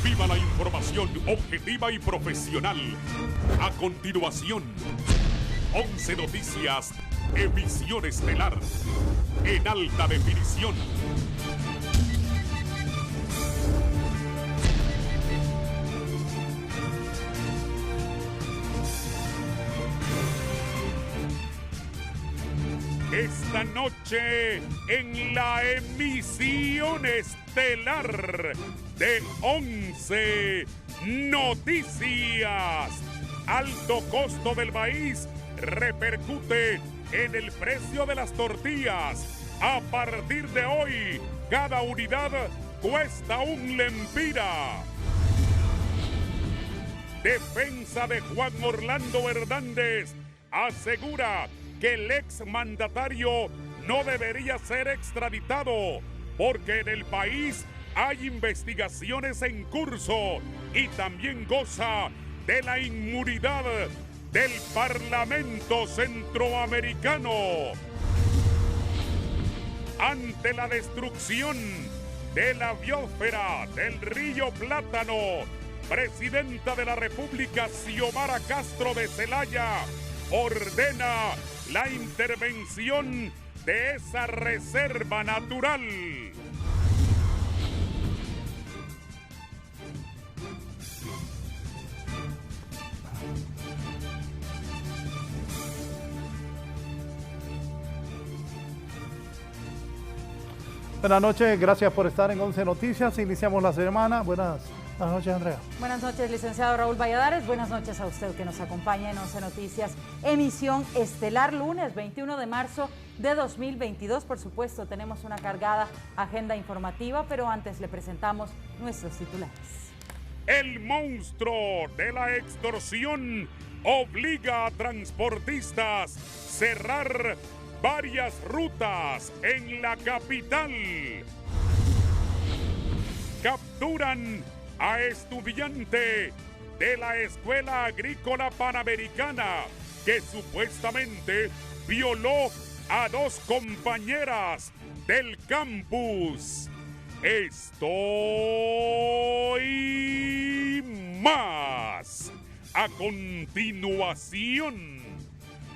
Viva la información objetiva y profesional. A continuación, 11 Noticias, emisión estelar, en alta definición. Esta noche en la emisión estelar de 11 Noticias. Alto costo del maíz repercute en el precio de las tortillas. A partir de hoy, cada unidad cuesta un lempira. Defensa de Juan Orlando Hernández asegura que el exmandatario no debería ser extraditado porque en el país hay investigaciones en curso y también goza de la inmunidad del Parlamento Centroamericano. Ante la destrucción de la biosfera del río Plátano, presidenta de la República, Xiomara Castro de Celaya, ordena la intervención de esa reserva natural. Buenas noches, gracias por estar en 11 Noticias. Iniciamos la semana. Buenas noches, Andrea. Buenas noches, licenciado Raúl Valladares. Buenas noches a usted que nos acompaña en 11 Noticias, emisión estelar, lunes 21 de marzo de 2022. Por supuesto, tenemos una cargada agenda informativa, pero antes le presentamos nuestros titulares. El monstruo de la extorsión obliga a transportistas cerrar varias rutas en la capital. Capturan a estudiante de la Escuela Agrícola Panamericana que supuestamente violó a 2 compañeras del campus. Esto y más a continuación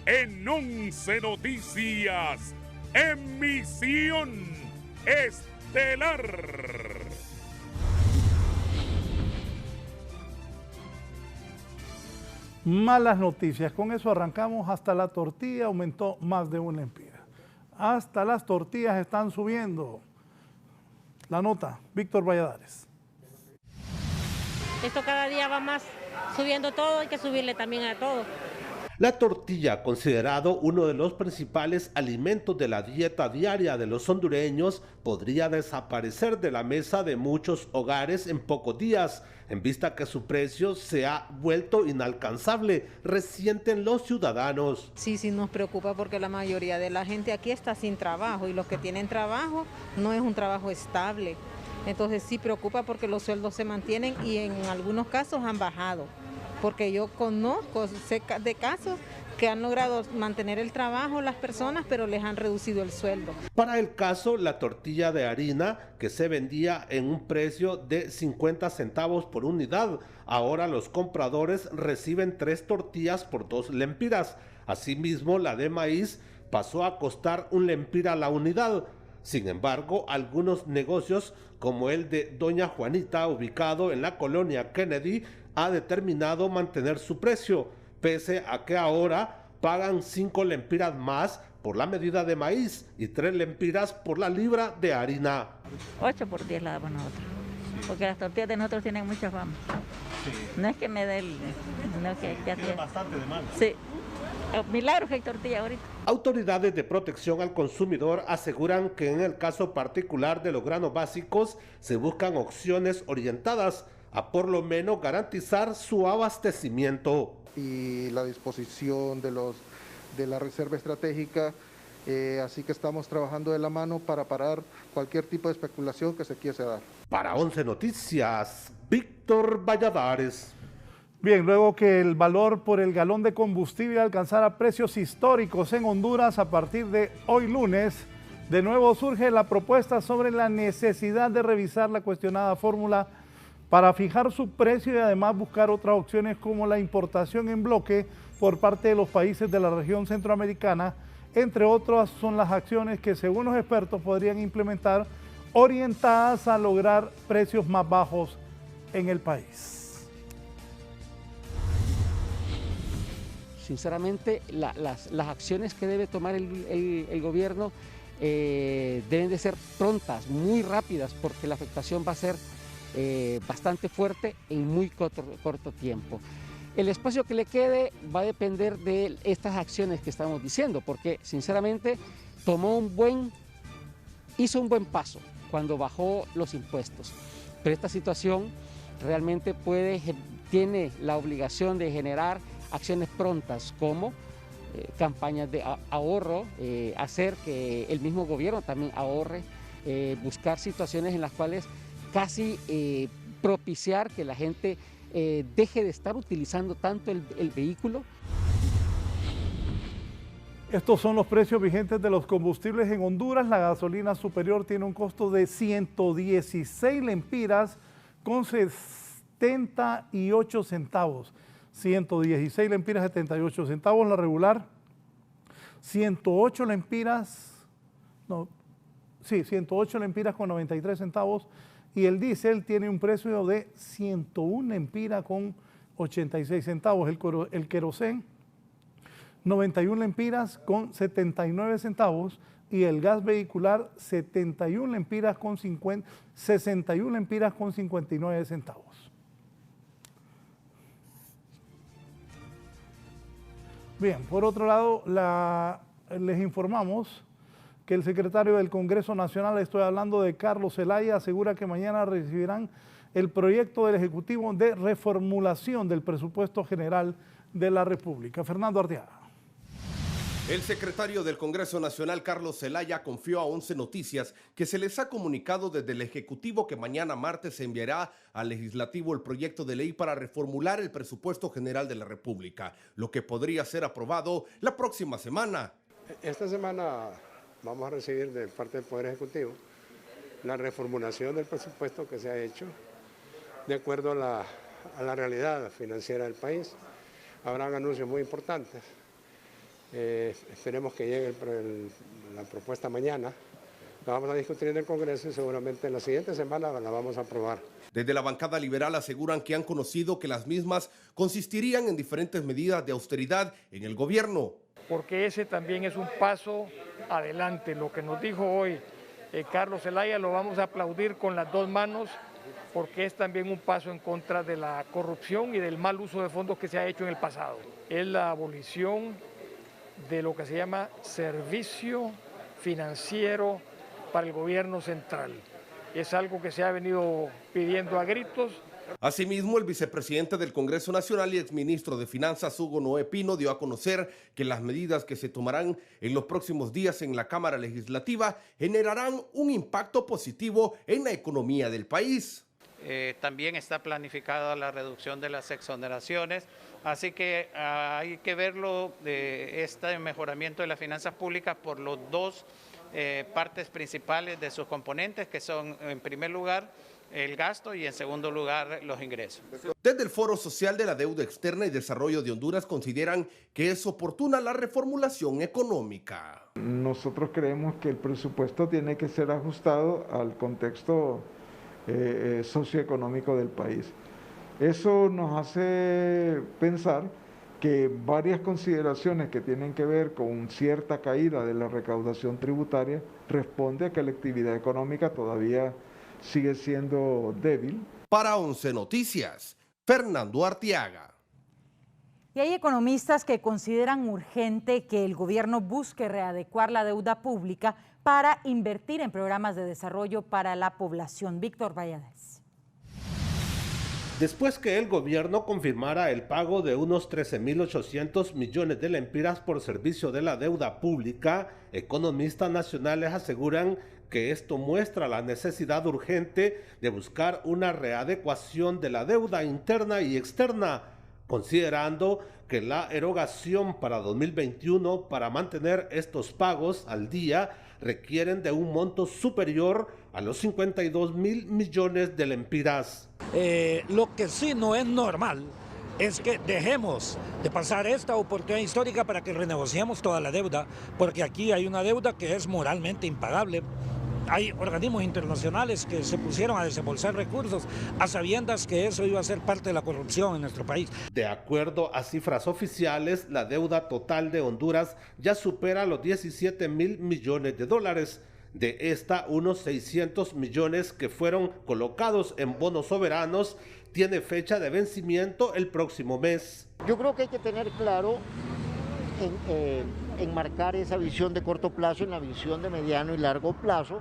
en 11 Noticias, emisión estelar. Malas noticias, con eso arrancamos. Hasta la tortilla aumentó más de 1 lempira. Hasta las tortillas están subiendo. La nota, Víctor Valladares. Esto cada día va más subiendo todo, hay que subirle también a todo. La tortilla, considerado uno de los principales alimentos de la dieta diaria de los hondureños, podría desaparecer de la mesa de muchos hogares en pocos días, en vista que su precio se ha vuelto inalcanzable, resienten los ciudadanos. Sí, nos preocupa porque la mayoría de la gente aquí está sin trabajo y los que tienen trabajo no es un trabajo estable. Entonces sí preocupa porque los sueldos se mantienen y en algunos casos han bajado. Porque yo conozco de casos que han logrado mantener el trabajo las personas, pero les han reducido el sueldo. Para el caso, la tortilla de harina que se vendía en un precio de 50 centavos por unidad, ahora los compradores reciben 3 tortillas por 2 lempiras. Asimismo, la de maíz pasó a costar 1 lempira la unidad. Sin embargo, algunos negocios, como el de Doña Juanita, ubicado en la colonia Kennedy, ha determinado mantener su precio, pese a que ahora pagan 5 lempiras más por la medida de maíz y 3 lempiras por la libra de harina. 8 por 10 la damos nosotros, porque las tortillas de nosotros tienen mucha fama. Sí. No es que me dé no que tiene bastante demanda. Sí. Milagro que hay tortilla ahorita. Autoridades de protección al consumidor aseguran que en el caso particular de los granos básicos se buscan opciones orientadas a por lo menos garantizar su abastecimiento. Y la disposición de la reserva estratégica, así que estamos trabajando de la mano para parar cualquier tipo de especulación que se quisiese dar. Para 11 Noticias, Víctor Valladares. Bien, luego que el valor por el galón de combustible alcanzara precios históricos en Honduras a partir de hoy lunes, de nuevo surge la propuesta sobre la necesidad de revisar la cuestionada fórmula para fijar su precio y además buscar otras opciones como la importación en bloque por parte de los países de la región centroamericana. Entre otras son las acciones que según los expertos podrían implementar orientadas a lograr precios más bajos en el país. Sinceramente, las acciones que debe tomar el gobierno deben de ser prontas, muy rápidas, porque la afectación va a ser bastante fuerte en muy corto tiempo. El espacio que le quede va a depender de estas acciones que estamos diciendo, porque sinceramente hizo un buen paso cuando bajó los impuestos, pero esta situación realmente tiene la obligación de generar acciones prontas como campañas de ahorro, hacer que el mismo gobierno también ahorre, buscar situaciones en las cuales casi propiciar que la gente deje de estar utilizando tanto el vehículo. Estos son los precios vigentes de los combustibles en Honduras. La gasolina superior tiene un costo de 116 lempiras con 78 centavos. 116 lempiras 78 centavos. La regular 108 lempiras, 108 lempiras con 93 centavos. Y el diésel tiene un precio de 101 lempiras con 86 centavos. El querosén 91 lempiras con 79 centavos y el gas vehicular 61 lempiras con 61 lempiras con 59 centavos. Bien, por otro lado, les informamos que el secretario del Congreso Nacional, estoy hablando de Carlos Zelaya, asegura que mañana recibirán el proyecto del Ejecutivo de reformulación del presupuesto general de la República. Fernando Arteaga. El secretario del Congreso Nacional, Carlos Zelaya, confió a 11 Noticias que se les ha comunicado desde el Ejecutivo que mañana martes se enviará al Legislativo el proyecto de ley para reformular el presupuesto general de la República, lo que podría ser aprobado la próxima semana. Esta semana vamos a recibir de parte del Poder Ejecutivo la reformulación del presupuesto que se ha hecho de acuerdo a la realidad financiera del país. Habrán anuncios muy importantes. Esperemos que llegue la propuesta mañana. La vamos a discutir en el Congreso y seguramente en la siguiente semana la vamos a aprobar. Desde la bancada liberal aseguran que han conocido que las mismas consistirían en diferentes medidas de austeridad en el gobierno. Porque ese también es un paso adelante. Lo que nos dijo hoy Carlos Zelaya lo vamos a aplaudir con las dos manos, porque es también un paso en contra de la corrupción y del mal uso de fondos que se ha hecho en el pasado. Es la abolición de lo que se llama servicio financiero para el gobierno central. Es algo que se ha venido pidiendo a gritos. Asimismo, el vicepresidente del Congreso Nacional y exministro de Finanzas, Hugo Noé Pino, dio a conocer que las medidas que se tomarán en los próximos días en la Cámara Legislativa generarán un impacto positivo en la economía del país. También está planificada la reducción de las exoneraciones, así que hay que verlo de este mejoramiento de las finanzas públicas por los dos partes principales de sus componentes, que son en primer lugar el gasto y en segundo lugar los ingresos. Desde el Foro Social de la Deuda Externa y Desarrollo de Honduras consideran que es oportuna la reformulación económica. Nosotros creemos que el presupuesto tiene que ser ajustado al contexto socioeconómico del país. Eso nos hace pensar que varias consideraciones que tienen que ver con cierta caída de la recaudación tributaria responde a que la actividad económica todavía sigue siendo débil. Para 11 Noticias, Fernando Arteaga. Y hay economistas que consideran urgente que el gobierno busque readecuar la deuda pública para invertir en programas de desarrollo para la población. Víctor Valladares. Después que el gobierno confirmara el pago de unos 13.800 millones de lempiras por servicio de la deuda pública, economistas nacionales aseguran que esto muestra la necesidad urgente de buscar una readecuación de la deuda interna y externa considerando que la erogación para 2021 para mantener estos pagos al día requieren de un monto superior a los 52.000 millones de lempiras. Lo que sí no es normal es que dejemos de pasar esta oportunidad histórica para que renegociemos toda la deuda, porque aquí hay una deuda que es moralmente impagable. Hay organismos internacionales que se pusieron a desembolsar recursos a sabiendas que eso iba a ser parte de la corrupción en nuestro país. De acuerdo a cifras oficiales, la deuda total de Honduras ya supera los 17.000 millones de dólares. De esta, unos 600 millones que fueron colocados en bonos soberanos tiene fecha de vencimiento el próximo mes. Yo creo que hay que tener claro enmarcar esa visión de corto plazo en la visión de mediano y largo plazo,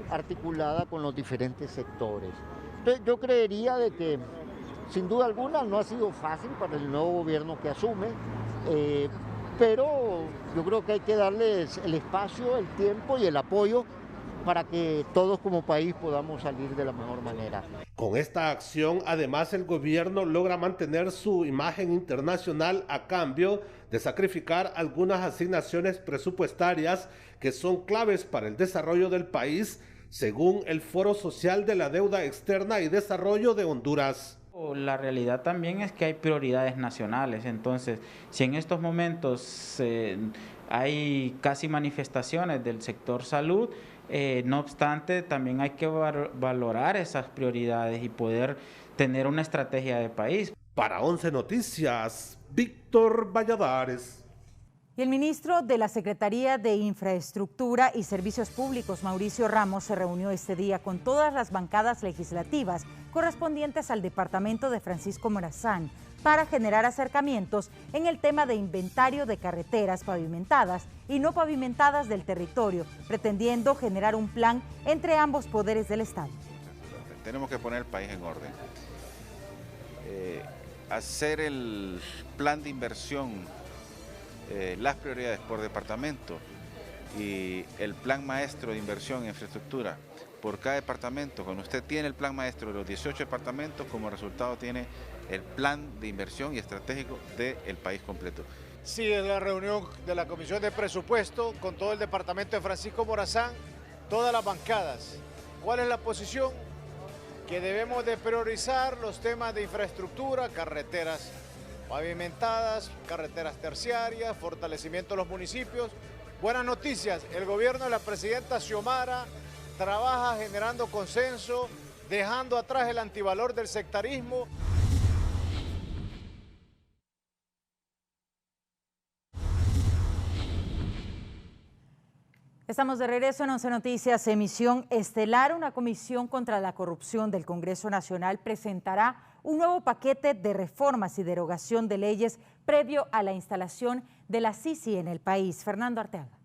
articulada con los diferentes sectores. Entonces, yo creería de que, sin duda alguna, no ha sido fácil para el nuevo gobierno que asume, pero yo creo que hay que darles el espacio, el tiempo y el apoyo para que todos como país podamos salir de la mejor manera. Con esta acción, además, el gobierno logra mantener su imagen internacional a cambio de sacrificar algunas asignaciones presupuestarias que son claves para el desarrollo del país, según el Foro Social de la Deuda Externa y Desarrollo de Honduras. La realidad también es que hay prioridades nacionales, entonces si en estos momentos hay casi manifestaciones del sector salud, no obstante también hay que valorar esas prioridades y poder tener una estrategia de país. Para 11 Noticias, Víctor Valladares. Y el ministro de la Secretaría de Infraestructura y Servicios Públicos, Mauricio Ramos, se reunió este día con todas las bancadas legislativas correspondientes al departamento de Francisco Morazán para generar acercamientos en el tema de inventario de carreteras pavimentadas y no pavimentadas del territorio, pretendiendo generar un plan entre ambos poderes del Estado. Tenemos que poner el país en orden. Hacer el plan de inversión, las prioridades por departamento y el plan maestro de inversión en infraestructura por cada departamento. Cuando usted tiene el plan maestro de los 18 departamentos, como resultado tiene el plan de inversión y estratégico del país completo. Sí, es la reunión de la Comisión de Presupuesto con todo el departamento de Francisco Morazán, todas las bancadas. ¿Cuál es la posición? Que debemos de priorizar los temas de infraestructura, carreteras pavimentadas, carreteras terciarias, fortalecimiento de los municipios. Buenas noticias, el gobierno de la presidenta Xiomara trabaja generando consenso, dejando atrás el antivalor del sectarismo. Estamos de regreso en 11 Noticias, emisión estelar. Una comisión contra la corrupción del Congreso Nacional presentará un nuevo paquete de reformas y derogación de leyes previo a la instalación de la CICI en el país. Fernando Arteaga.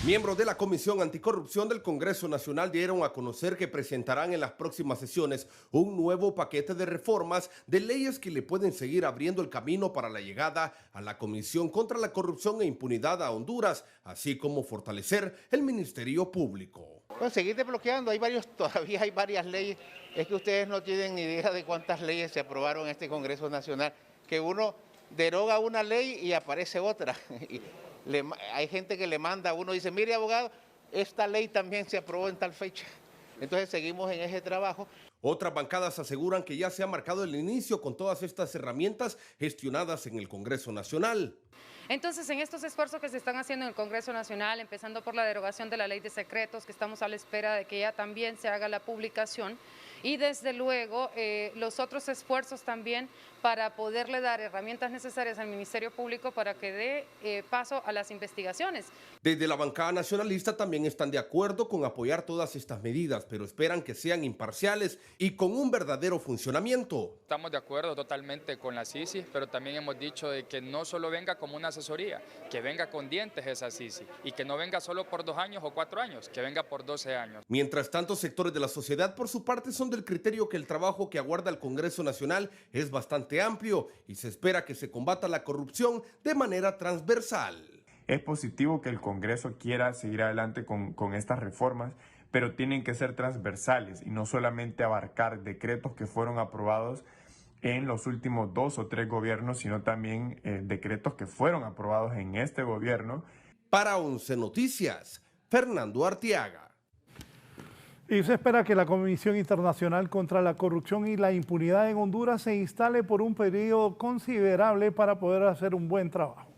Miembros de la Comisión Anticorrupción del Congreso Nacional dieron a conocer que presentarán en las próximas sesiones un nuevo paquete de reformas de leyes que le pueden seguir abriendo el camino para la llegada a la Comisión contra la Corrupción e Impunidad a Honduras, así como fortalecer el Ministerio Público. Bueno, seguir desbloqueando, todavía hay varias leyes. Es que ustedes no tienen ni idea de cuántas leyes se aprobaron en este Congreso Nacional, que uno deroga una ley y aparece otra. Hay gente que le manda a uno y dice, mire abogado, esta ley también se aprobó en tal fecha. Entonces seguimos en ese trabajo. Otras bancadas aseguran que ya se ha marcado el inicio con todas estas herramientas gestionadas en el Congreso Nacional. Entonces, en estos esfuerzos que se están haciendo en el Congreso Nacional, empezando por la derogación de la Ley de Secretos, que estamos a la espera de que ya también se haga la publicación, y desde luego los otros esfuerzos también para poderle dar herramientas necesarias al Ministerio Público para que dé paso a las investigaciones. Desde la bancada nacionalista también están de acuerdo con apoyar todas estas medidas, pero esperan que sean imparciales y con un verdadero funcionamiento. Estamos de acuerdo totalmente con la CICI, pero también hemos dicho de que no solo venga como una asesoría, que venga con dientes esa CICI y que no venga solo por 2 años o 4 años, que venga por 12 años. Mientras tanto, sectores de la sociedad por su parte son del criterio que el trabajo que aguarda el Congreso Nacional es bastante amplio y se espera que se combata la corrupción de manera transversal. Es positivo que el Congreso quiera seguir adelante con estas reformas, pero tienen que ser transversales y no solamente abarcar decretos que fueron aprobados en los últimos 2 o 3 gobiernos, sino también decretos que fueron aprobados en este gobierno. Para 11 Noticias, Fernando Arteaga. Y se espera que la Comisión Internacional contra la Corrupción y la Impunidad en Honduras se instale por un periodo considerable para poder hacer un buen trabajo.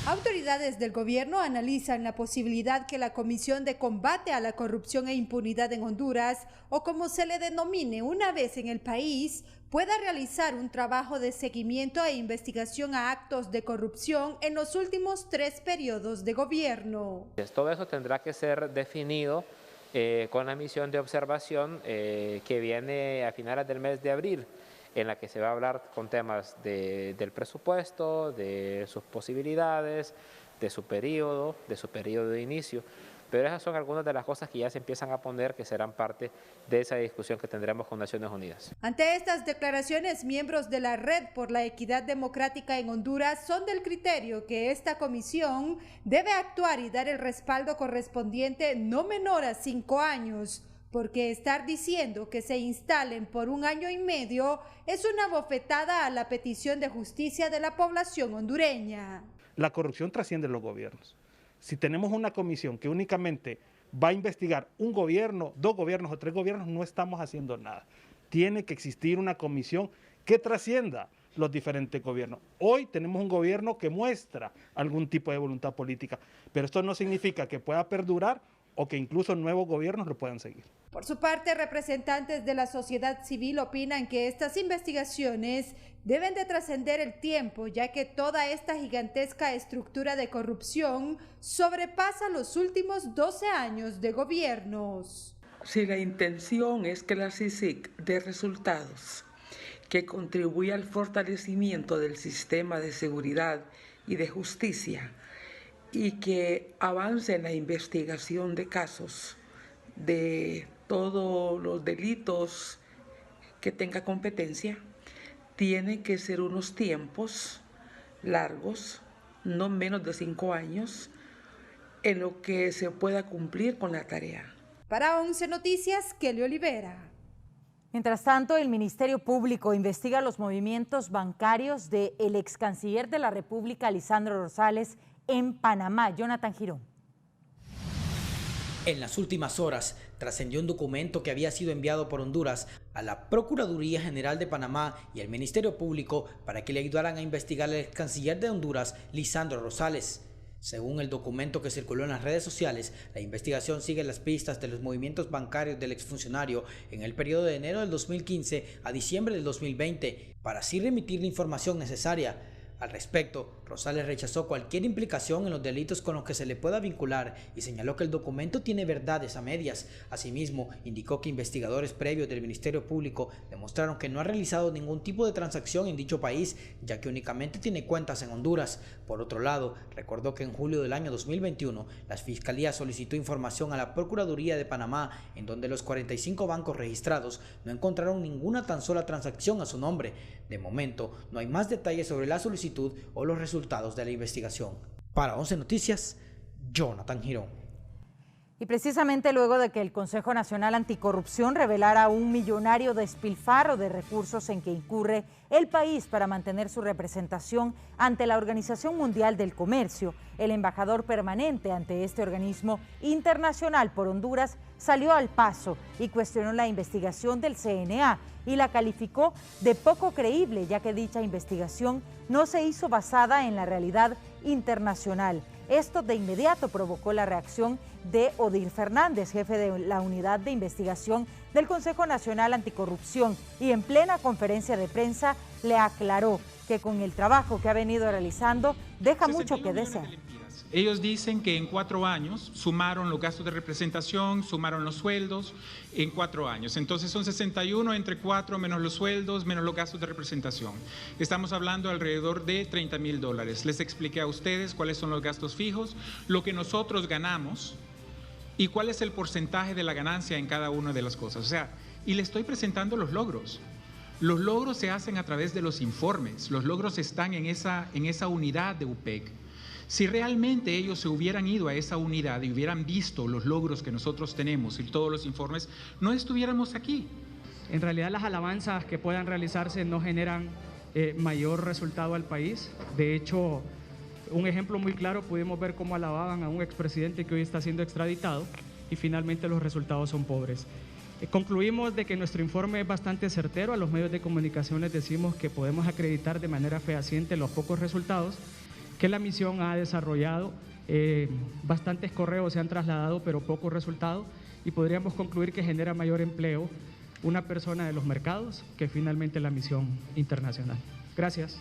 Autoridades del gobierno analizan la posibilidad que la Comisión de Combate a la Corrupción e Impunidad en Honduras, o como se le denomine una vez en el país, pueda realizar un trabajo de seguimiento e investigación a actos de corrupción en los últimos 3 periodos de gobierno. Todo eso tendrá que ser definido con la misión de observación que viene a finales del mes de abril, en la que se va a hablar con temas del presupuesto, de sus posibilidades, de su periodo de inicio. Pero esas son algunas de las cosas que ya se empiezan a poner, que serán parte de esa discusión que tendremos con Naciones Unidas. Ante estas declaraciones, miembros de la Red por la Equidad Democrática en Honduras son del criterio que esta comisión debe actuar y dar el respaldo correspondiente no menor a 5 años, porque estar diciendo que se instalen por 1 año y medio es una bofetada a la petición de justicia de la población hondureña. La corrupción trasciende los gobiernos. Si tenemos una comisión que únicamente va a investigar un gobierno, 2 gobiernos o 3 gobiernos, no estamos haciendo nada. Tiene que existir una comisión que trascienda los diferentes gobiernos. Hoy tenemos un gobierno que muestra algún tipo de voluntad política, pero esto no significa que pueda perdurar o que incluso nuevos gobiernos lo puedan seguir. Por su parte, representantes de la sociedad civil opinan que estas investigaciones deben de trascender el tiempo, ya que toda esta gigantesca estructura de corrupción sobrepasa los últimos 12 años de gobiernos. Si la intención es que la CICIG dé resultados, que contribuya al fortalecimiento del sistema de seguridad y de justicia, y que avance en la investigación de casos de todos los delitos que tenga competencia, tiene que ser unos tiempos largos, no menos de 5 años, en lo que se pueda cumplir con la tarea. Para 11 Noticias, Kelly Olivera. Mientras tanto, el Ministerio Público investiga los movimientos bancarios del ex canciller de la República, Lisandro Rosales, en Panamá. Jonathan Girón. En las últimas horas trascendió un documento que había sido enviado por Honduras a la Procuraduría General de Panamá y al Ministerio Público para que le ayudaran a investigar al ex canciller de Honduras, Lisandro Rosales. Según el documento que circuló en las redes sociales, la investigación sigue las pistas de los movimientos bancarios del exfuncionario en el periodo de enero del 2015 a diciembre del 2020, para así remitir la información necesaria. Al respecto, Rosales rechazó cualquier implicación en los delitos con los que se le pueda vincular y señaló que el documento tiene verdades a medias. Asimismo, indicó que investigadores previos del Ministerio Público demostraron que no ha realizado ningún tipo de transacción en dicho país, ya que únicamente tiene cuentas en Honduras. Por otro lado, recordó que en julio del año 2021, la Fiscalía solicitó información a la Procuraduría de Panamá, en donde los 45 bancos registrados no encontraron ninguna tan sola transacción a su nombre. De momento, no hay más detalles sobre la solicitud o los resultados de la investigación. Para 11 Noticias, Jonathan Girón. Y precisamente luego de que el Consejo Nacional Anticorrupción revelara un millonario despilfarro de recursos en que incurre el país para mantener su representación ante la Organización Mundial del Comercio, el embajador permanente ante este organismo internacional por Honduras salió al paso y cuestionó la investigación del CNA y la calificó de poco creíble, ya que dicha investigación no se hizo basada en la realidad internacional. Esto de inmediato provocó la reacción de Odir Fernández, jefe de la Unidad de Investigación del Consejo Nacional Anticorrupción, y en plena conferencia de prensa le aclaró que con el trabajo que ha venido realizando deja mucho que desear. Ellos dicen que en 4 años sumaron los gastos de representación, sumaron los sueldos en 4 años. Entonces son 61 entre 4 menos los sueldos, menos los gastos de representación. Estamos hablando alrededor de $30,000. Les expliqué a ustedes cuáles son los gastos fijos, lo que nosotros ganamos y cuál es el porcentaje de la ganancia en cada una de las cosas. O sea, y le estoy presentando los logros. Los logros se hacen a través de los informes. Los logros están en esa unidad de UPEC. Si realmente ellos se hubieran ido a esa unidad y hubieran visto los logros que nosotros tenemos y todos los informes, no estuviéramos aquí. En realidad las alabanzas que puedan realizarse no generan mayor resultado al país. De hecho, un ejemplo muy claro, pudimos ver cómo alababan a un expresidente que hoy está siendo extraditado y finalmente los resultados son pobres. Concluimos de que nuestro informe es bastante certero. A los medios de comunicación les decimos que podemos acreditar de manera fehaciente los pocos resultados que la misión ha desarrollado. Bastantes correos se han trasladado, pero pocos resultados, y podríamos concluir que genera mayor empleo una persona de los mercados que finalmente la misión internacional. Gracias.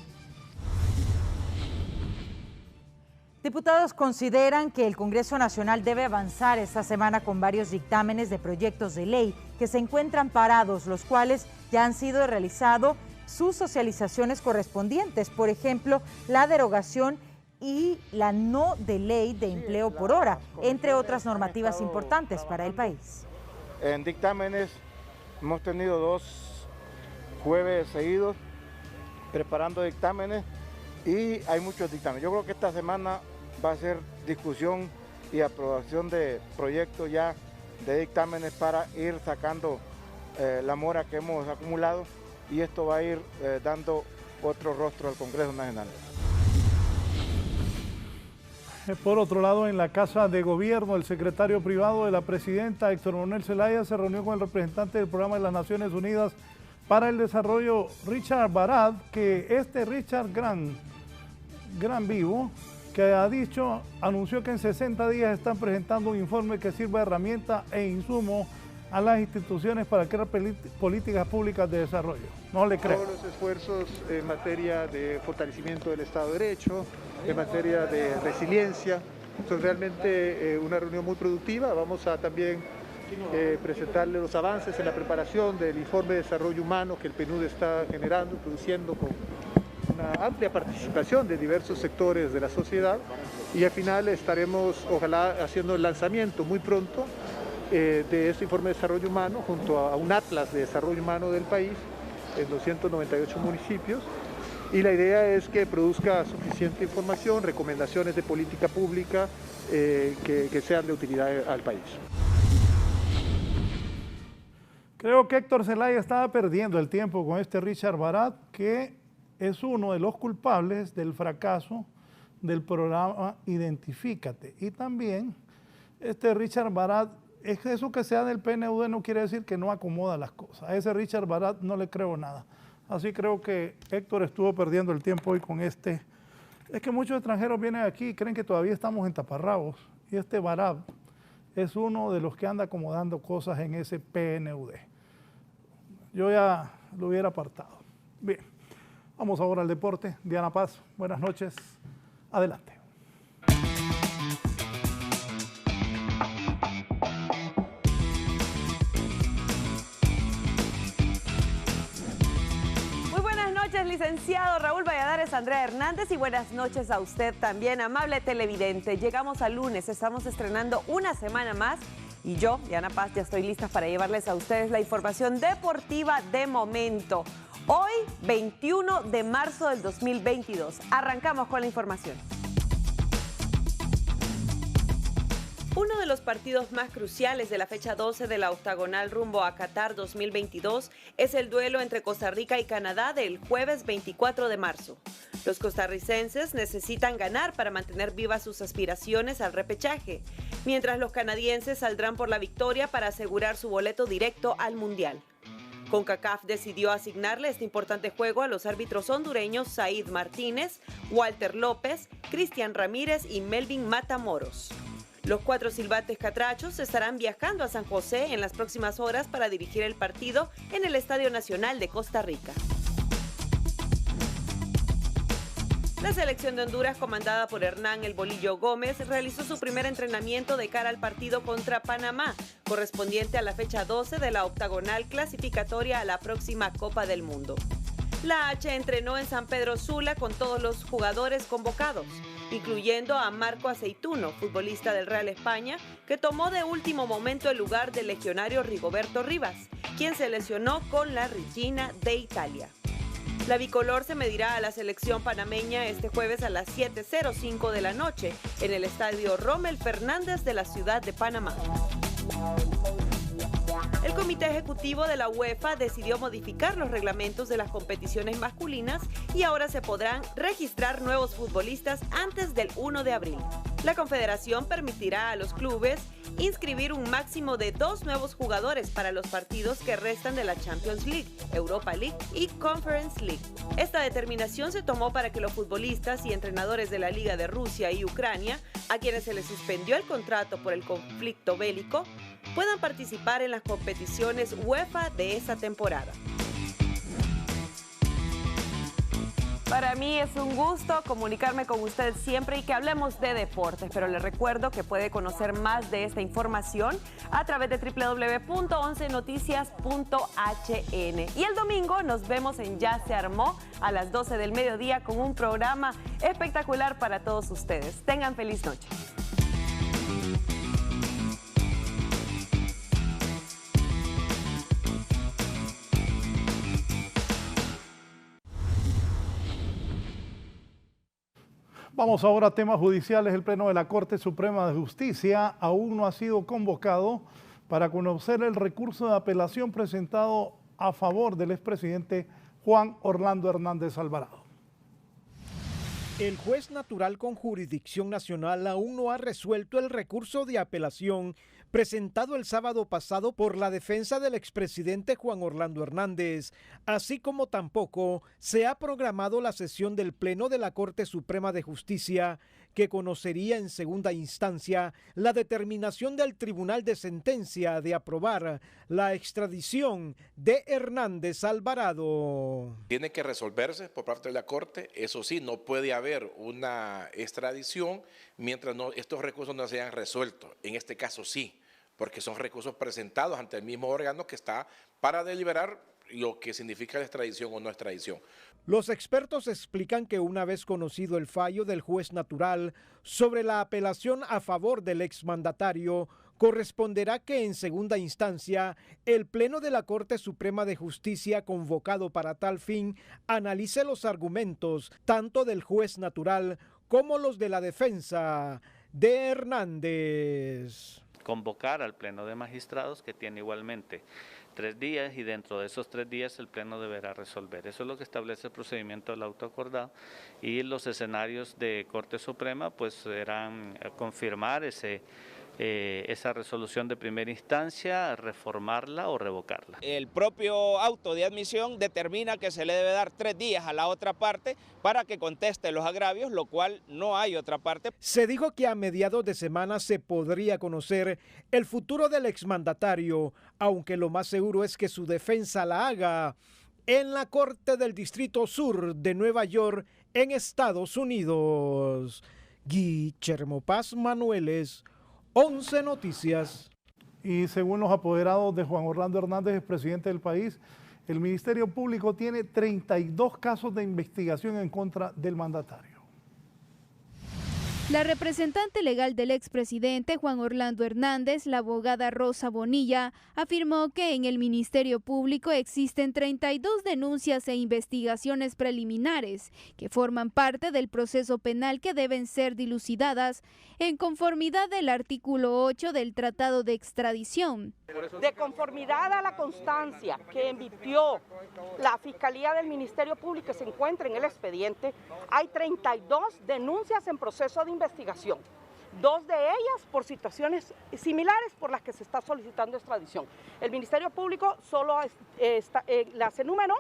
Diputados consideran que el Congreso Nacional debe avanzar esta semana con varios dictámenes de proyectos de ley que se encuentran parados, los cuales ya han sido realizados sus socializaciones correspondientes. Por ejemplo, la derogación y la no de ley de empleo por hora, entre otras normativas importantes para el país. En dictámenes hemos tenido 2 jueves seguidos preparando dictámenes y hay muchos dictámenes. Yo creo que esta semana va a ser discusión y aprobación de proyectos ya de dictámenes para ir sacando la mora que hemos acumulado, y esto va a ir dando otro rostro al Congreso Nacional. Por otro lado, en la Casa de Gobierno, el secretario privado de la presidenta, Héctor Manuel Zelaya, se reunió con el representante del Programa de las Naciones Unidas para el Desarrollo, Richard Barad, que Richard gran vivo, que anunció que en 60 días están presentando un informe que sirva de herramienta e insumo a las instituciones para crear políticas públicas de desarrollo. No le creo. Todos los esfuerzos en materia de fortalecimiento del Estado de Derecho, en materia de resiliencia, son realmente una reunión muy productiva. Vamos a también presentarle los avances en la preparación del informe de desarrollo humano que el PNUD está generando, produciendo con una amplia participación de diversos sectores de la sociedad, y al final estaremos, ojalá, haciendo el lanzamiento muy pronto de este informe de desarrollo humano junto a un atlas de desarrollo humano del país en 298 municipios, y la idea es que produzca suficiente información, recomendaciones de política pública que sean de utilidad al país. Creo que Héctor Zelaya estaba perdiendo el tiempo con Richard Barad, que es uno de los culpables del fracaso del programa Identifícate. Y también Richard Barad, es que eso que sea del PNUD no quiere decir que no acomoda las cosas. A ese Richard Barad no le creo nada. Así creo que Héctor estuvo perdiendo el tiempo hoy con Es que muchos extranjeros vienen aquí y creen que todavía estamos en taparrabos. Y Barad es uno de los que anda acomodando cosas en ese PNUD. Yo ya lo hubiera apartado. Bien, vamos ahora al deporte. Diana Paz, buenas noches. Adelante. Licenciado Raúl Valladares, Andrea Hernández, y buenas noches a usted también, amable televidente. Llegamos al lunes, estamos estrenando una semana más y yo, Diana Paz, ya estoy lista para llevarles a ustedes la información deportiva de momento. Hoy, 21 de marzo del 2022. Arrancamos con la información. Uno de los partidos más cruciales de la fecha 12 de la octagonal rumbo a Qatar 2022 es el duelo entre Costa Rica y Canadá del jueves 24 de marzo. Los costarricenses necesitan ganar para mantener vivas sus aspiraciones al repechaje, mientras los canadienses saldrán por la victoria para asegurar su boleto directo al Mundial. CONCACAF decidió asignarle este importante juego a los árbitros hondureños Said Martínez, Walter López, Cristian Ramírez y Melvin Matamoros. Los 4 silbates catrachos estarán viajando a San José en las próximas horas para dirigir el partido en el Estadio Nacional de Costa Rica. La selección de Honduras, comandada por Hernán El Bolillo Gómez, realizó su primer entrenamiento de cara al partido contra Panamá, correspondiente a la fecha 12 de la octagonal clasificatoria a la próxima Copa del Mundo. La H entrenó en San Pedro Sula con todos los jugadores convocados, incluyendo a Marco Aceituno, futbolista del Real España, que tomó de último momento el lugar del legionario Rigoberto Rivas, quien se lesionó con la Regina de Italia. La bicolor se medirá a la selección panameña este jueves a las 7:05 de la noche en el estadio Rommel Fernández de la ciudad de Panamá. El Comité Ejecutivo de la UEFA decidió modificar los reglamentos de las competiciones masculinas y ahora se podrán registrar nuevos futbolistas antes del 1 de abril. La Confederación permitirá a los clubes inscribir un máximo de 2 nuevos jugadores para los partidos que restan de la Champions League, Europa League y Conference League. Esta determinación se tomó para que los futbolistas y entrenadores de la Liga de Rusia y Ucrania, a quienes se les suspendió el contrato por el conflicto bélico, puedan participar en las competiciones UEFA de esta temporada. Para mí es un gusto comunicarme con usted siempre y que hablemos de deportes, pero le recuerdo que puede conocer más de esta información a través de www.11noticias.hn. Y el domingo nos vemos en Ya se armó a las 12 del mediodía con un programa espectacular para todos ustedes. Tengan feliz noche. Vamos ahora a temas judiciales. El Pleno de la Corte Suprema de Justicia aún no ha sido convocado para conocer el recurso de apelación presentado a favor del expresidente Juan Orlando Hernández Alvarado. El juez natural con jurisdicción nacional aún no ha resuelto el recurso de apelación presentado el sábado pasado por la defensa del expresidente Juan Orlando Hernández, así como tampoco se ha programado la sesión del Pleno de la Corte Suprema de Justicia, que conocería en segunda instancia la determinación del Tribunal de Sentencia de aprobar la extradición de Hernández Alvarado. Tiene que resolverse por parte de la Corte, eso sí, no puede haber una extradición mientras estos recursos no se hayan resuelto. En este caso sí, porque son recursos presentados ante el mismo órgano que está para deliberar lo que significa la extradición o no extradición. Los expertos explican que una vez conocido el fallo del juez natural sobre la apelación a favor del exmandatario, corresponderá que en segunda instancia el Pleno de la Corte Suprema de Justicia, convocado para tal fin, analice los argumentos tanto del juez natural como los de la defensa de Hernández. Convocar al Pleno de Magistrados, que tiene igualmente 3 días, y dentro de esos 3 días el Pleno deberá resolver. Eso es lo que establece el procedimiento del auto acordado, y los escenarios de Corte Suprema pues serán confirmar esa resolución de primera instancia, reformarla o revocarla. El propio auto de admisión determina que se le debe dar 3 días a la otra parte para que conteste los agravios, lo cual no hay otra parte. Se dijo que a mediados de semana se podría conocer el futuro del exmandatario, aunque lo más seguro es que su defensa la haga en la Corte del Distrito Sur de Nueva York, en Estados Unidos. Guillermo Paz Manueles, 11 Noticias. Y según los apoderados de Juan Orlando Hernández, presidente del país, el Ministerio Público tiene 32 casos de investigación en contra del mandatario. La representante legal del expresidente Juan Orlando Hernández, la abogada Rosa Bonilla, afirmó que en el Ministerio Público existen 32 denuncias e investigaciones preliminares que forman parte del proceso penal que deben ser dilucidadas en conformidad del artículo 8 del Tratado de Extradición. De conformidad a la constancia que emitió la Fiscalía del Ministerio Público que se encuentra en el expediente, hay 32 denuncias en proceso de investigación. 2 de ellas por situaciones similares por las que se está solicitando extradición. El Ministerio Público solo las enumeró,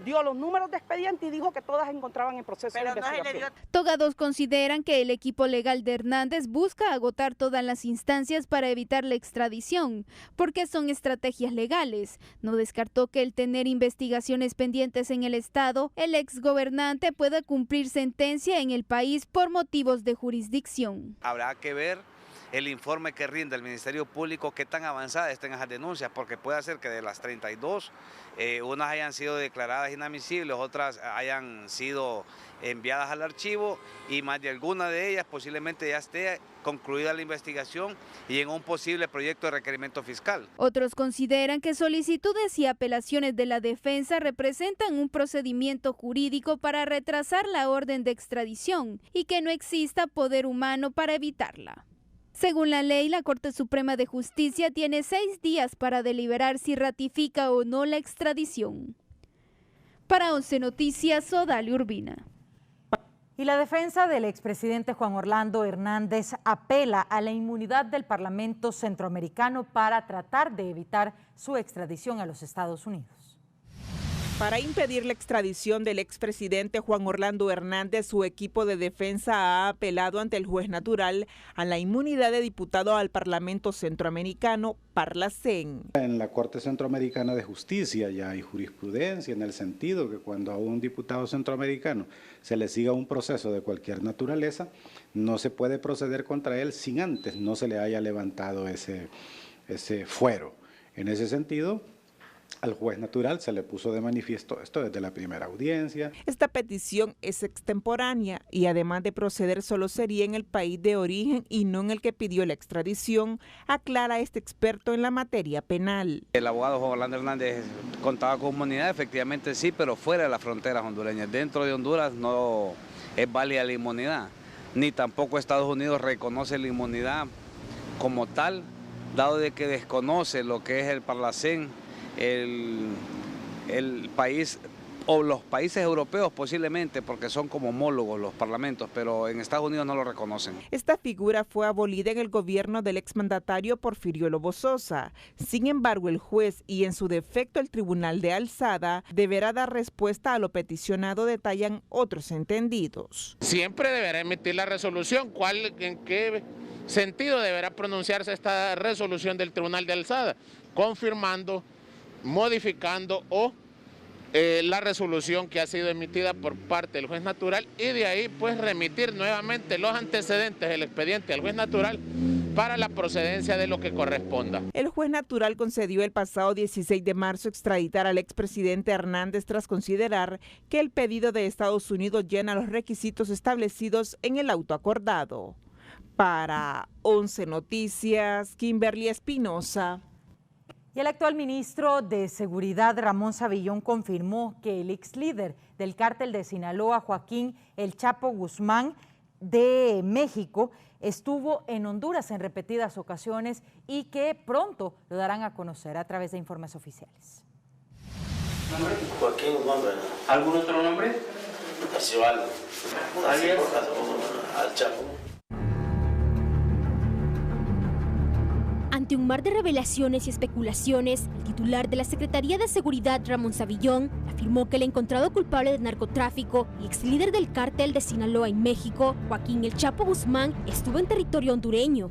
dio los números de expediente y dijo que todas se encontraban en proceso de investigación. Togados consideran que el equipo legal de Hernández busca agotar todas las instancias para evitar la extradición, porque son estrategias legales. No descartó que el tener investigaciones pendientes en el Estado, el exgobernante pueda cumplir sentencia en el país por motivos de jurisdicción. Habrá que ver el informe que rinde el Ministerio Público, qué tan avanzadas estén esas denuncias, porque puede ser que de las 32, unas hayan sido declaradas inadmisibles, otras hayan sido enviadas al archivo y más de alguna de ellas posiblemente ya esté concluida la investigación y en un posible proyecto de requerimiento fiscal. Otros consideran que solicitudes y apelaciones de la defensa representan un procedimiento jurídico para retrasar la orden de extradición y que no exista poder humano para evitarla. Según la ley, la Corte Suprema de Justicia tiene 6 días para deliberar si ratifica o no la extradición. Para 11 Noticias, Odalia Urbina. Y la defensa del expresidente Juan Orlando Hernández apela a la inmunidad del Parlamento Centroamericano para tratar de evitar su extradición a los Estados Unidos. Para impedir la extradición del expresidente Juan Orlando Hernández, su equipo de defensa ha apelado ante el juez natural a la inmunidad de diputado al Parlamento Centroamericano, Parlacén. En la Corte Centroamericana de Justicia ya hay jurisprudencia en el sentido que cuando a un diputado centroamericano se le siga un proceso de cualquier naturaleza, no se puede proceder contra él sin antes no se le haya levantado ese fuero. En ese sentido, al juez natural se le puso de manifiesto esto desde la primera audiencia. Esta petición es extemporánea y además de proceder solo sería en el país de origen y no en el que pidió la extradición, aclara este experto en la materia penal. El abogado Juan Orlando Hernández contaba con inmunidad, efectivamente sí, pero fuera de las fronteras hondureñas. Dentro de Honduras no es válida la inmunidad, ni tampoco Estados Unidos reconoce la inmunidad como tal, dado de que desconoce lo que es el Parlacén, el país o los países europeos posiblemente, porque son como homólogos los parlamentos, pero en Estados Unidos no lo reconocen. Esta figura fue abolida en el gobierno del exmandatario Porfirio Lobo Sosa. Sin embargo, el juez y en su defecto el Tribunal de Alzada deberá dar respuesta a lo peticionado, detallan otros entendidos. Siempre deberá emitir la resolución. ¿En qué sentido deberá pronunciarse esta resolución del Tribunal de Alzada? Confirmando, modificando o la resolución que ha sido emitida por parte del juez natural, y de ahí pues remitir nuevamente los antecedentes del expediente al juez natural para la procedencia de lo que corresponda. El juez natural concedió el pasado 16 de marzo extraditar al expresidente Hernández tras considerar que el pedido de Estados Unidos llena los requisitos establecidos en el auto acordado. Para 11 Noticias, Kimberly Espinosa. Y el actual ministro de Seguridad, Ramón Savillón, confirmó que el ex líder del cártel de Sinaloa, Joaquín El Chapo Guzmán, de México, estuvo en Honduras en repetidas ocasiones y que pronto lo darán a conocer a través de informes oficiales. Joaquín Guzmán. ¿Algún otro nombre? Archibaldo. ¿Alias? Al Chapo. Ante un mar de revelaciones y especulaciones, el titular de la Secretaría de Seguridad, Ramón Savillón, afirmó que el encontrado culpable de narcotráfico y ex líder del cártel de Sinaloa en México, Joaquín El Chapo Guzmán, estuvo en territorio hondureño.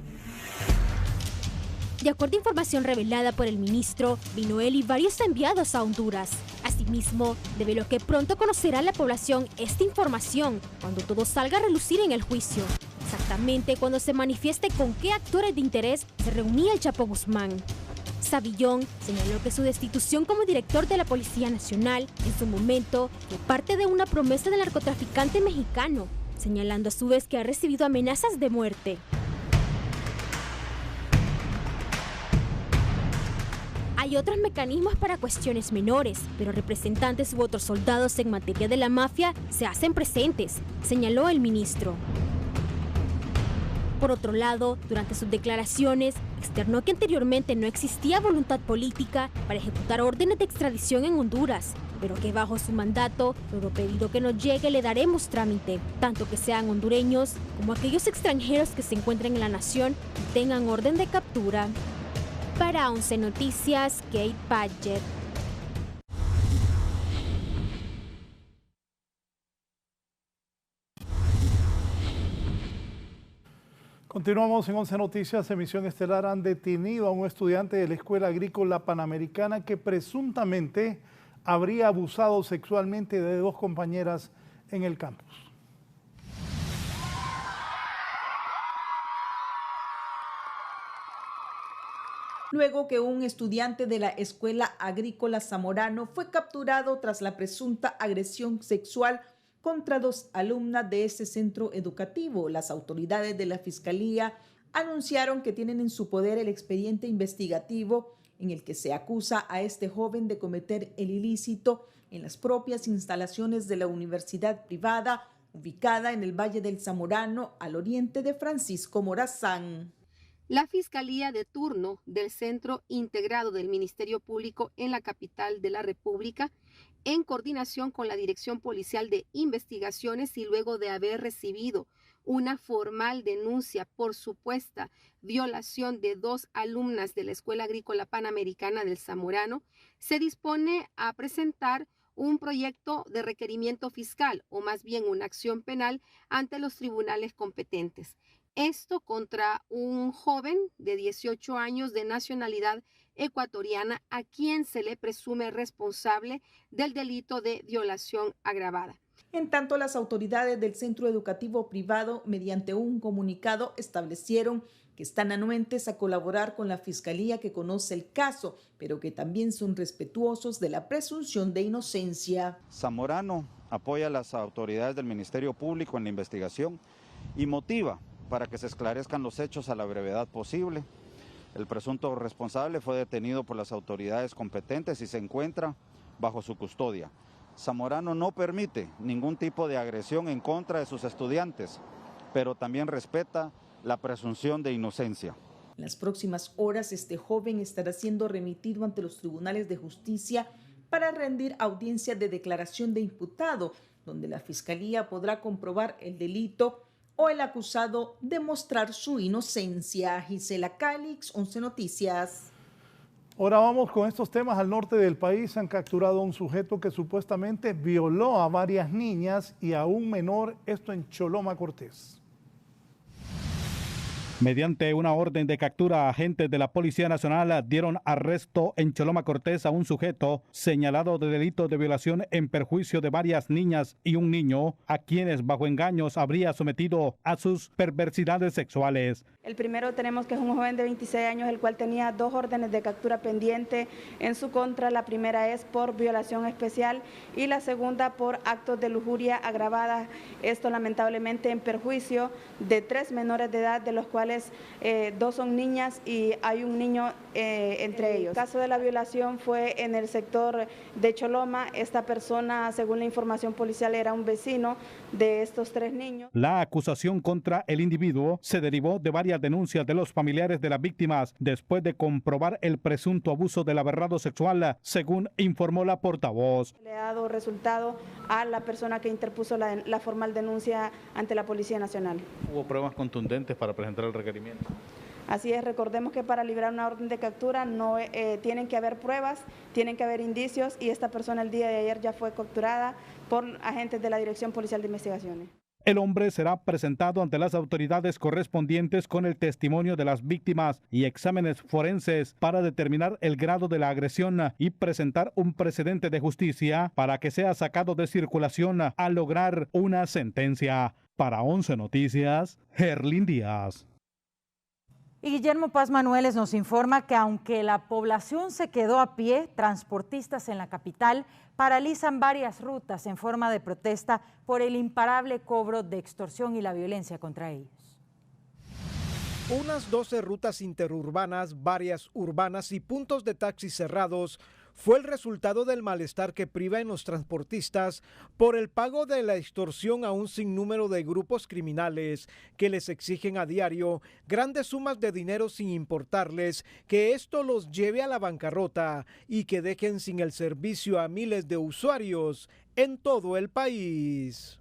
De acuerdo a información revelada por el ministro, vino él y varios enviados a Honduras. Asimismo, develó que pronto conocerá la población esta información cuando todo salga a relucir en el juicio. Exactamente cuando se manifieste con qué actores de interés se reunía el Chapo Guzmán. Savillón señaló que su destitución como director de la Policía Nacional en su momento fue parte de una promesa del narcotraficante mexicano, señalando a su vez que ha recibido amenazas de muerte. Hay otros mecanismos para cuestiones menores, pero representantes u otros soldados en materia de la mafia se hacen presentes, señaló el ministro. Por otro lado, durante sus declaraciones, externó que anteriormente no existía voluntad política para ejecutar órdenes de extradición en Honduras, pero que bajo su mandato, todo pedido que nos llegue le daremos trámite, tanto que sean hondureños como aquellos extranjeros que se encuentren en la nación y tengan orden de captura. Para 11 Noticias, Kate Padgett. Continuamos en 11 Noticias, emisión estelar. Han detenido a un estudiante de la Escuela Agrícola Panamericana que presuntamente habría abusado sexualmente de 2 compañeras en el campus. Luego que un estudiante de la Escuela Agrícola Zamorano fue capturado tras la presunta agresión sexual contra 2 alumnas de ese centro educativo. Las autoridades de la Fiscalía anunciaron que tienen en su poder el expediente investigativo en el que se acusa a este joven de cometer el ilícito en las propias instalaciones de la universidad privada ubicada en el Valle del Zamorano, al oriente de Francisco Morazán. La Fiscalía de turno del Centro Integrado del Ministerio Público en la capital de la República, en coordinación con la Dirección Policial de Investigaciones y luego de haber recibido una formal denuncia por supuesta violación de 2 alumnas de la Escuela Agrícola Panamericana del Zamorano, se dispone a presentar un proyecto de requerimiento fiscal o más bien una acción penal ante los tribunales competentes. Esto contra un joven de 18 años de nacionalidad ecuatoriana a quien se le presume responsable del delito de violación agravada. En tanto, las autoridades del centro educativo privado, mediante un comunicado, establecieron que están anuentes a colaborar con la Fiscalía que conoce el caso, pero que también son respetuosos de la presunción de inocencia. Zamorano apoya a las autoridades del Ministerio Público en la investigación y motiva para que se esclarezcan los hechos a la brevedad posible. El presunto responsable fue detenido por las autoridades competentes y se encuentra bajo su custodia. Zamorano no permite ningún tipo de agresión en contra de sus estudiantes, pero también respeta la presunción de inocencia. En las próximas horas, este joven estará siendo remitido ante los tribunales de justicia para rendir audiencia de declaración de imputado, donde la Fiscalía podrá comprobar el delito o el acusado demostrar su inocencia. Gisela Calix, 11 Noticias. Ahora vamos con estos temas. Al norte del país han capturado a un sujeto que supuestamente violó a varias niñas y a un menor, esto en Choloma Cortés. Mediante una orden de captura, agentes de la Policía Nacional dieron arresto en Choloma Cortés a un sujeto señalado de delito de violación en perjuicio de varias niñas y un niño, a quienes bajo engaños habría sometido a sus perversidades sexuales. El primero tenemos que es un joven de 26 años, el cual tenía 2 órdenes de captura pendiente en su contra. La primera es por violación especial y la segunda por actos de lujuria agravada. Esto lamentablemente en perjuicio de 3 menores de edad, de los cuales 2 son niñas y hay un niño entre ellos. El caso de la violación fue en el sector de Choloma. Esta persona, según la información policial, era un vecino de estos 3 niños. La acusación contra el individuo se derivó de varias denuncias de los familiares de las víctimas después de comprobar el presunto abuso del aberrado sexual, según informó la portavoz. Le ha dado resultado a la persona que interpuso la formal denuncia ante la Policía Nacional. ¿Hubo pruebas contundentes para presentar el requerimiento? Así es, recordemos que para librar una orden de captura no tienen que haber pruebas, tienen que haber indicios y esta persona el día de ayer ya fue capturada por agentes de la Dirección Policial de Investigaciones. El hombre será presentado ante las autoridades correspondientes con el testimonio de las víctimas y exámenes forenses para determinar el grado de la agresión y presentar un precedente de justicia para que sea sacado de circulación al lograr una sentencia. Para 11 Noticias, Gerlin Díaz. Y Guillermo Paz Manueles nos informa que aunque la población se quedó a pie, transportistas en la capital paralizan varias rutas en forma de protesta por el imparable cobro de extorsión y la violencia contra ellos. Unas 12 rutas interurbanas, varias urbanas y puntos de taxis cerrados fue el resultado del malestar que priva en los transportistas por el pago de la extorsión a un sinnúmero de grupos criminales que les exigen a diario grandes sumas de dinero sin importarles que esto los lleve a la bancarrota y que dejen sin el servicio a miles de usuarios en todo el país.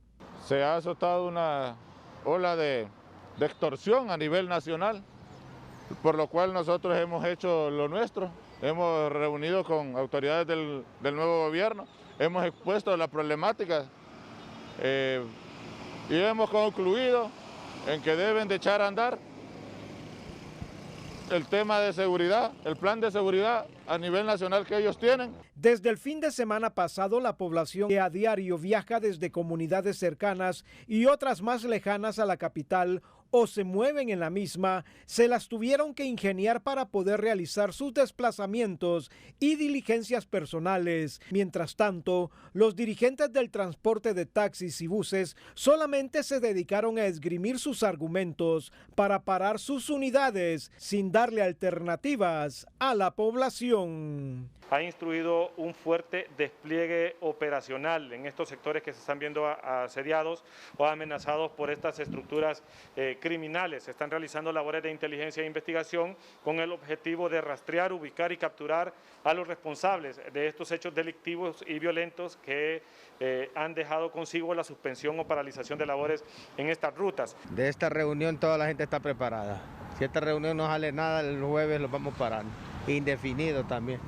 Se ha azotado una ola de extorsión a nivel nacional, por lo cual nosotros hemos hecho lo nuestro. Hemos reunido con autoridades del nuevo gobierno, hemos expuesto las problemáticas y hemos concluido en que deben de echar a andar el tema de seguridad, el plan de seguridad a nivel nacional que ellos tienen. Desde el fin de semana pasado, la población que a diario viaja desde comunidades cercanas y otras más lejanas a la capital o se mueven en la misma, se las tuvieron que ingeniar para poder realizar sus desplazamientos y diligencias personales. Mientras tanto, los dirigentes del transporte de taxis y buses solamente se dedicaron a esgrimir sus argumentos para parar sus unidades sin darle alternativas a la población. Ha instruido habido un fuerte despliegue operacional en estos sectores que se están viendo asediados o amenazados por estas estructuras criminales. Se están realizando labores de inteligencia e investigación con el objetivo de rastrear, ubicar y capturar a los responsables de estos hechos delictivos y violentos que han dejado consigo la suspensión o paralización de labores en estas rutas. De esta reunión toda la gente está preparada. Si esta reunión no sale nada, el jueves lo vamos parando. Indefinido también.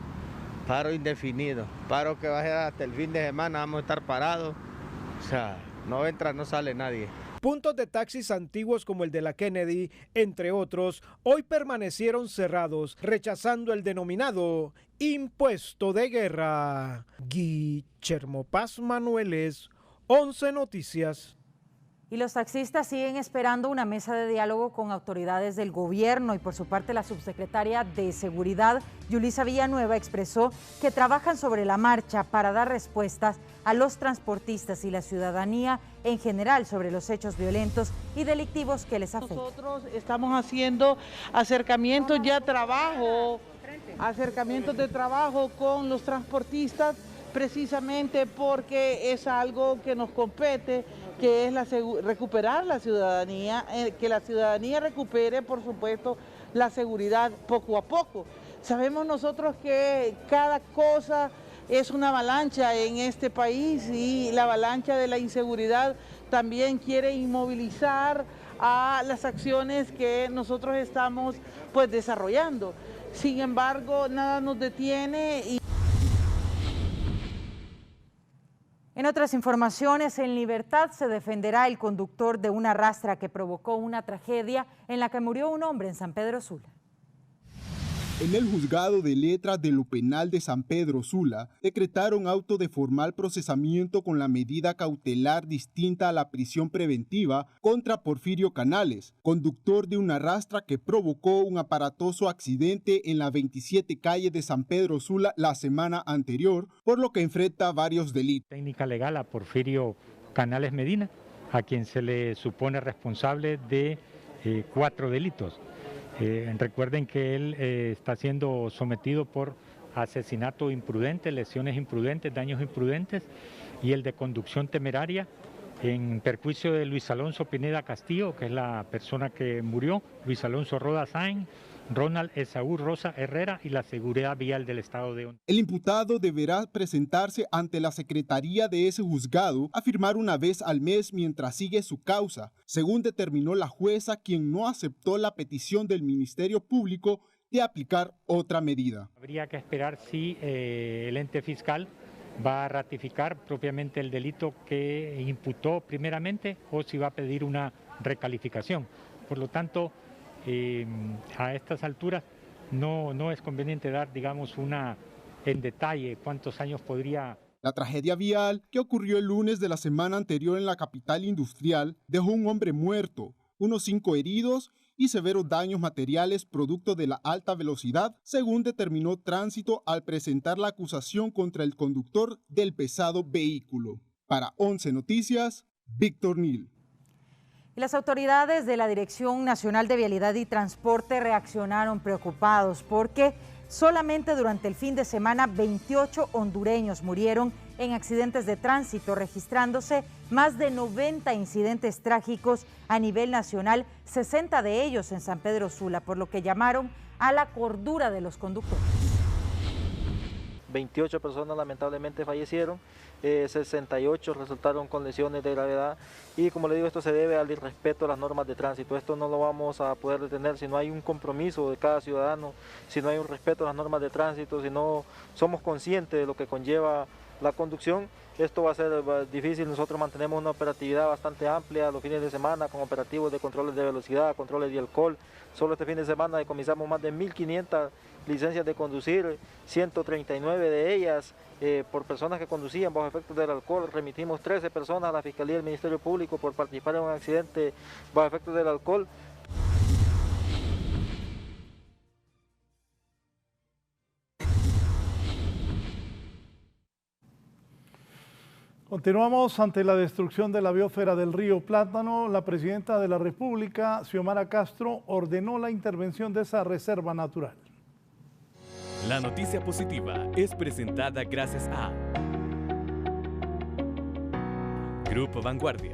Paro indefinido. Paro que va a ser hasta el fin de semana, vamos a estar parados. O sea, no entra, no sale nadie. Puntos de taxis antiguos como el de la Kennedy, entre otros, hoy permanecieron cerrados, rechazando el denominado impuesto de guerra. Guillermo Paz Manueles, 11 Noticias. Y los taxistas siguen esperando una mesa de diálogo con autoridades del gobierno y por su parte la subsecretaria de Seguridad, Yulisa Villanueva, expresó que trabajan sobre la marcha para dar respuestas a los transportistas y la ciudadanía en general sobre los hechos violentos y delictivos que les afectan. Nosotros estamos haciendo acercamientos de trabajo con los transportistas precisamente porque es algo que nos compete, que es recuperar la ciudadanía, que la ciudadanía recupere, por supuesto, la seguridad poco a poco. Sabemos nosotros que cada cosa es una avalancha en este país y la avalancha de la inseguridad también quiere inmovilizar a las acciones que nosotros estamos desarrollando. Sin embargo, nada nos detiene. En otras informaciones, en libertad se defenderá el conductor de una rastra que provocó una tragedia en la que murió un hombre en San Pedro Sula. En el juzgado de letras de lo penal de San Pedro Sula, decretaron auto de formal procesamiento con la medida cautelar distinta a la prisión preventiva contra Porfirio Canales, conductor de una rastra que provocó un aparatoso accidente en la 27 calle de San Pedro Sula la semana anterior, por lo que enfrenta varios delitos. Técnica legal a Porfirio Canales Medina, a quien se le supone responsable de 4 delitos. Recuerden que él está siendo sometido por asesinato imprudente, lesiones imprudentes, daños imprudentes y el de conducción temeraria en perjuicio de Luis Alonso Pineda Castillo, que es la persona que murió, Luis Alonso Roda Sáenz, Ronald Esaú Rosa Herrera y la Seguridad Vial del Estado de Honduras. El imputado deberá presentarse ante la secretaría de ese juzgado a firmar una vez al mes mientras sigue su causa, según determinó la jueza, quien no aceptó la petición del Ministerio Público de aplicar otra medida. Habría que esperar si el ente fiscal va a ratificar propiamente el delito que imputó primeramente o si va a pedir una recalificación. Por lo tanto, a estas alturas no es conveniente dar, digamos, en detalle cuántos años podría. La tragedia vial que ocurrió el lunes de la semana anterior en la capital industrial dejó un hombre muerto, unos 5 heridos y severos daños materiales producto de la alta velocidad, según determinó Tránsito al presentar la acusación contra el conductor del pesado vehículo. Para 11 Noticias, Víctor Nil. Y las autoridades de la Dirección Nacional de Vialidad y Transporte reaccionaron preocupados porque solamente durante el fin de semana 28 hondureños murieron en accidentes de tránsito, registrándose más de 90 incidentes trágicos a nivel nacional, 60 de ellos en San Pedro Sula, por lo que llamaron a la cordura de los conductores. 28 personas lamentablemente fallecieron, 68 resultaron con lesiones de gravedad y como le digo, esto se debe al irrespeto a las normas de tránsito. Esto no lo vamos a poder detener si no hay un compromiso de cada ciudadano, si no hay un respeto a las normas de tránsito, si no somos conscientes de lo que conlleva la conducción. Esto va a ser difícil. Nosotros mantenemos una operatividad bastante amplia los fines de semana con operativos de controles de velocidad, controles de alcohol. Solo este fin de semana decomisamos más de 1.500 licencias de conducir, 139 de ellas por personas que conducían bajo efectos del alcohol. Remitimos 13 personas a la Fiscalía del Ministerio Público por participar en un accidente bajo efectos del alcohol. Continuamos ante la destrucción de la biosfera del río Plátano. La presidenta de la República, Xiomara Castro, ordenó la intervención de esa reserva natural. La noticia positiva es presentada gracias a Grupo Vanguardia.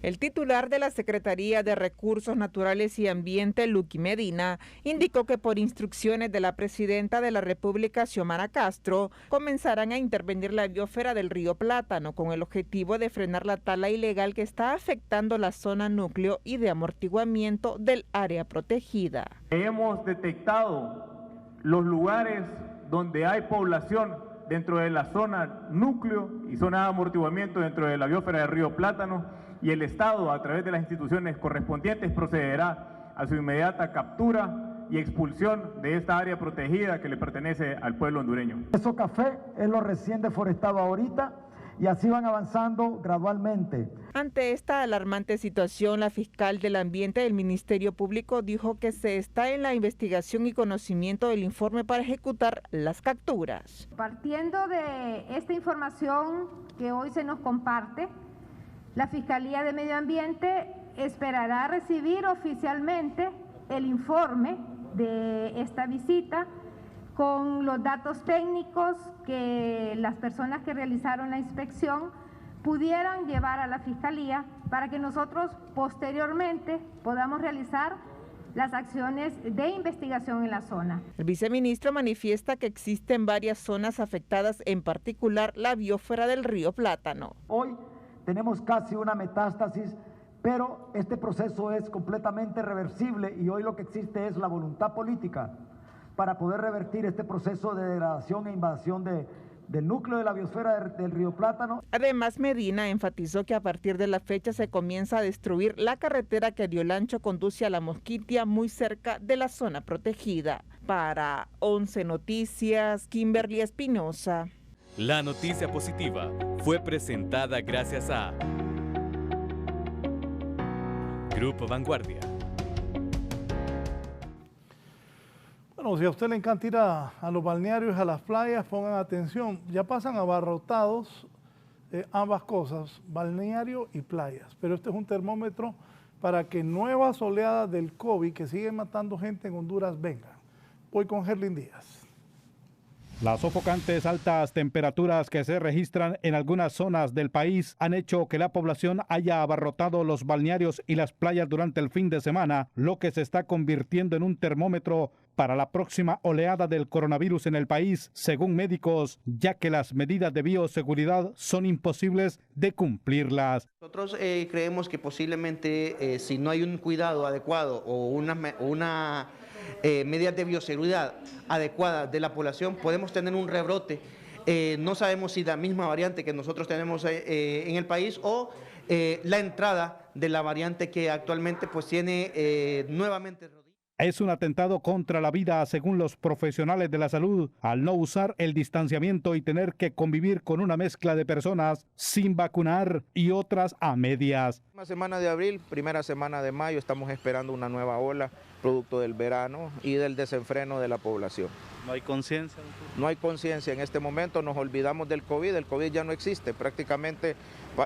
El titular de la Secretaría de Recursos Naturales y Ambiente, Luqui Medina, indicó que por instrucciones de la presidenta de la República, Xiomara Castro, comenzarán a intervenir la biosfera del río Plátano con el objetivo de frenar la tala ilegal que está afectando la zona núcleo y de amortiguamiento del área protegida. Hemos detectado los lugares donde hay población dentro de la zona núcleo y zona de amortiguamiento dentro de la biosfera del río Plátano, y el Estado, a través de las instituciones correspondientes, procederá a su inmediata captura y expulsión de esta área protegida que le pertenece al pueblo hondureño. Eso café es lo recién deforestado ahorita y así van avanzando gradualmente. Ante esta alarmante situación, la fiscal del Ambiente del Ministerio Público dijo que se está en la investigación y conocimiento del informe para ejecutar las capturas. Partiendo de esta información que hoy se nos comparte, la Fiscalía de Medio Ambiente esperará recibir oficialmente el informe de esta visita con los datos técnicos que las personas que realizaron la inspección pudieran llevar a la Fiscalía para que nosotros posteriormente podamos realizar las acciones de investigación en la zona. El viceministro manifiesta que existen varias zonas afectadas, en particular la biosfera del río Plátano. Hoy tenemos casi una metástasis, pero este proceso es completamente reversible y hoy lo que existe es la voluntad política para poder revertir este proceso de degradación e invasión del núcleo de la biosfera del río Plátano. Además, Medina enfatizó que a partir de la fecha se comienza a destruir la carretera que a Diolancho conduce a La Mosquitia, muy cerca de la zona protegida. Para 11 Noticias, Kimberly Espinosa. La noticia positiva fue presentada gracias a Grupo Vanguardia. Bueno, si a usted le encanta ir a los balnearios, a las playas, pongan atención. Ya pasan abarrotados ambas cosas, balneario y playas. Pero este es un termómetro para que nuevas oleadas del COVID que siguen matando gente en Honduras vengan. Voy con Gerlin Díaz. Las sofocantes altas temperaturas que se registran en algunas zonas del país han hecho que la población haya abarrotado los balnearios y las playas durante el fin de semana, lo que se está convirtiendo en un termómetro para la próxima oleada del coronavirus en el país, según médicos, ya que las medidas de bioseguridad son imposibles de cumplirlas. Nosotros creemos que posiblemente si no hay un cuidado adecuado o una medidas de bioseguridad adecuadas de la población, podemos tener un rebrote. No sabemos si la misma variante que nosotros tenemos en el país o la entrada de la variante que actualmente pues tiene nuevamente. Es un atentado contra la vida, según los profesionales de la salud, al no usar el distanciamiento y tener que convivir con una mezcla de personas sin vacunar y otras a medias. Una semana de abril, primera semana de mayo, estamos esperando una nueva ola, producto del verano y del desenfreno de la población. ¿No hay conciencia? No hay conciencia en este momento, nos olvidamos del COVID, el COVID ya no existe prácticamente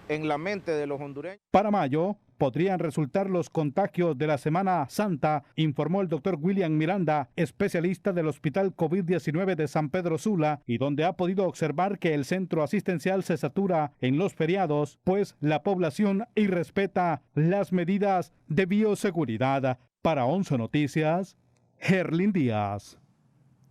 en la mente de los hondureños. Para mayo podrían resultar los contagios de la Semana Santa, informó el doctor William Miranda, especialista del Hospital COVID-19 de San Pedro Sula, y donde ha podido observar que el centro asistencial se satura en los feriados, pues la población irrespeta las medidas de bioseguridad. Para 11 Noticias, Gerlin Díaz.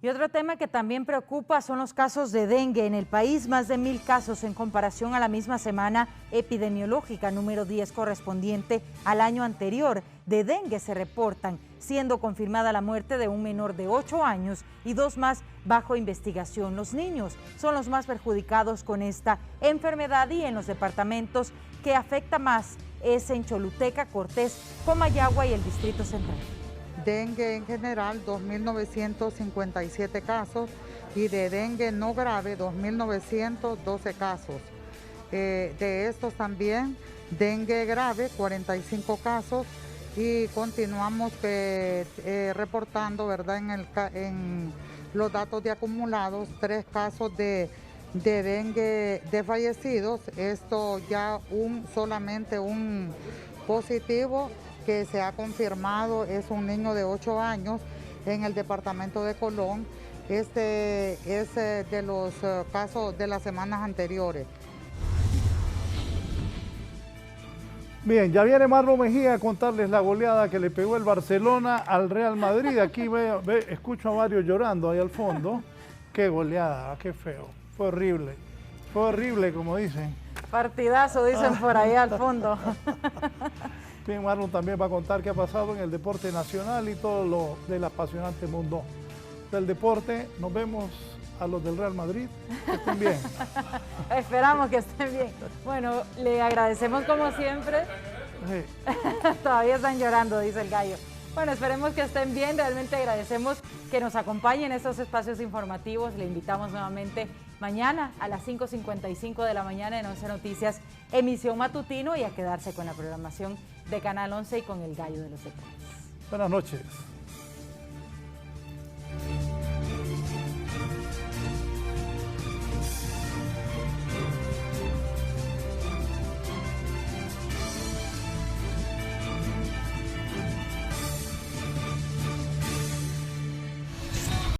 Y otro tema que también preocupa son los casos de dengue en el país, más de 1,000 casos en comparación a la misma semana epidemiológica, número 10 correspondiente al año anterior. De dengue se reportan, siendo confirmada la muerte de un menor de 8 años y 2 más bajo investigación. Los niños son los más perjudicados con esta enfermedad y en los departamentos que afecta más es en Choluteca, Cortés, Comayagua y el Distrito Central. Dengue en general, 2.957 casos y de dengue no grave, 2.912 casos. De estos también, dengue grave, 45 casos y continuamos reportando, ¿verdad? En los datos de acumulados, 3 casos de dengue de fallecidos. Esto ya solamente un positivo que se ha confirmado es un niño de 8 años en el departamento de Colón. Este es de los casos de las semanas anteriores. Bien, ya viene Marlon Mejía a contarles la goleada que le pegó el Barcelona al Real Madrid. Aquí escucho a varios llorando ahí al fondo. Qué goleada, qué feo. Fue horrible como dicen. Partidazo, dicen por ahí al fondo. Bien, Marlon también va a contar qué ha pasado en el deporte nacional y todo lo del apasionante mundo del deporte. Nos vemos a los del Real Madrid. Que estén bien. Esperamos que estén bien. Bueno, le agradecemos como siempre. Sí. Todavía están llorando, dice el gallo. Bueno, esperemos que estén bien. Realmente agradecemos que nos acompañen en estos espacios informativos. Le invitamos nuevamente mañana a las 5:55 de la mañana en 11 Noticias, emisión matutino, y a quedarse con la programación de Canal 11 y con el gallo de los deportes. Buenas noches.